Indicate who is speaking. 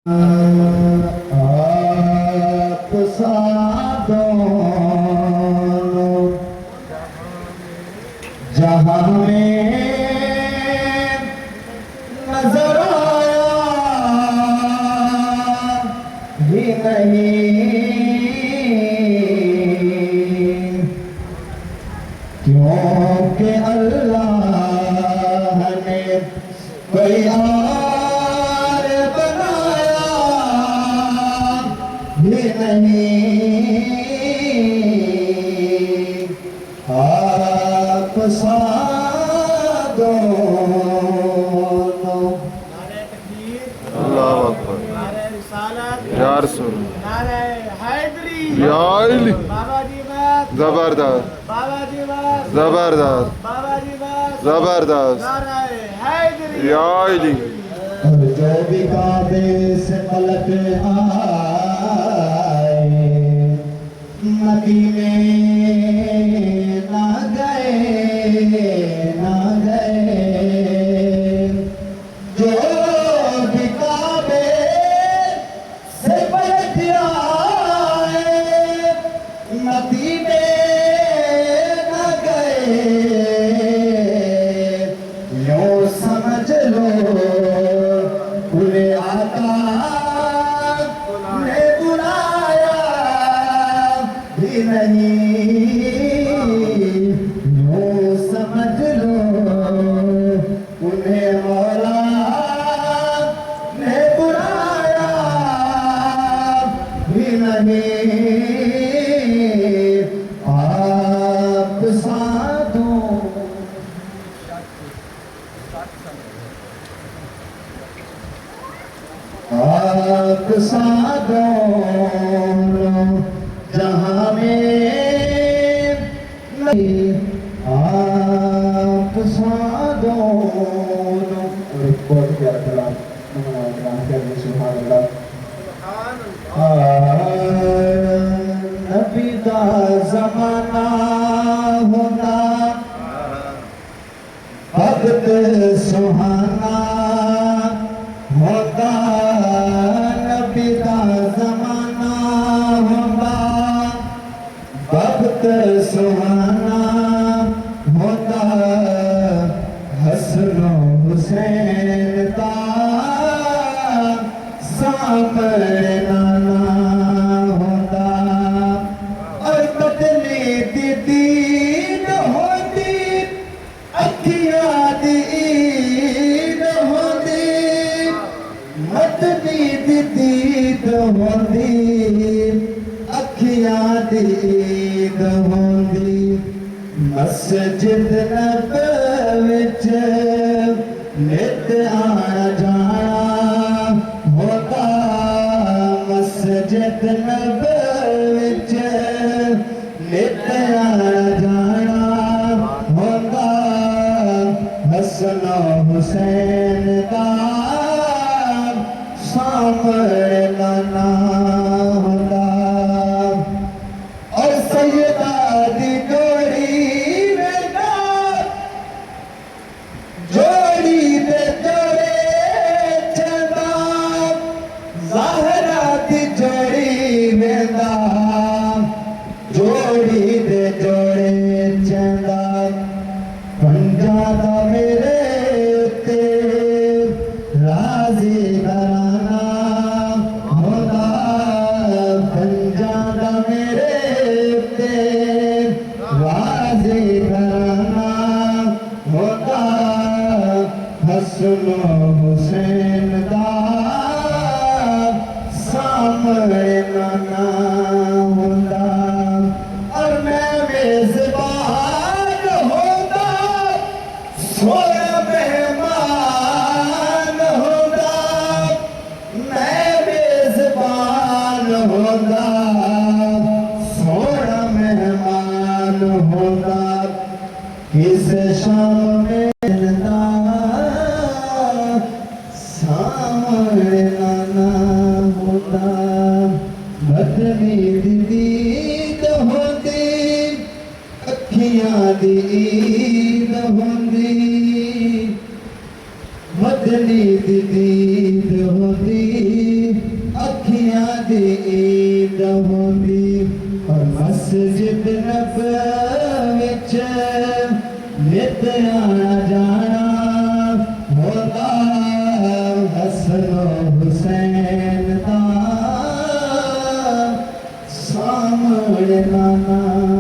Speaker 1: आप साधों जहां में नजर आया ही नहीं, क्योंकि अल्लाह ने कोई और बनाया ही नहीं। आप साधों
Speaker 2: अल्लाह अकबर या रसूल या अली जबरदस्त जबरदस्त जबरदस्त या अली।
Speaker 1: और जो भी काबे से पलट आए मदीने ना गए, जो भी काबे से पलट आए मदीने ना गए, यूं समझ लो उन्हें आका ने बुलाया भी नहीं। यूं समझ लो उन्हें मौला ने बुलाया भी नहीं। आप साधु आप साधों जहां में नहीं, आप साधों। बहुत प्यारा कलाम सुभान अल्लाह। नबी दा ज़माना होना वक्त सुहाना होता, नबी दा ज़माना होता वक्त सुहाना होता, हसन हुसैन दा सामने नाना होता, और बदली दी दीन होती अखियां दी ईद होती, मदनी दी दीद होती अखियां दी ईद होती। मस्जिद नबवी विच नित आना जाना होता, मस्जिद नबवी विच नित आना जाना होता, हसन हुसैन दा सामने नाना होता, और सैयदा दी जोड़ी दे जोड़े चंदा, ज़हरा दी जोड़ी वेंदा, जोड़ी दे जोड़े चंदा, पंजा दा मेरे ते राज़ी घराना होंदा, पंजा दा मेरे ते राज़ी घराना होता, हसन हुसैन दा सामने नाना होता, और मैं मेज़बान होता सोया मेहमान होता, मैं मेज़बान होता सोया मेहमान होता, किस शाम में सामने नाना होता, बदली दीद होती अखियां दी ईद होती, बदली दीद होती दी ईद होंदी और मस्जिद नबवी च नित आना जाना होता हसन हुसैन दा सामने नाना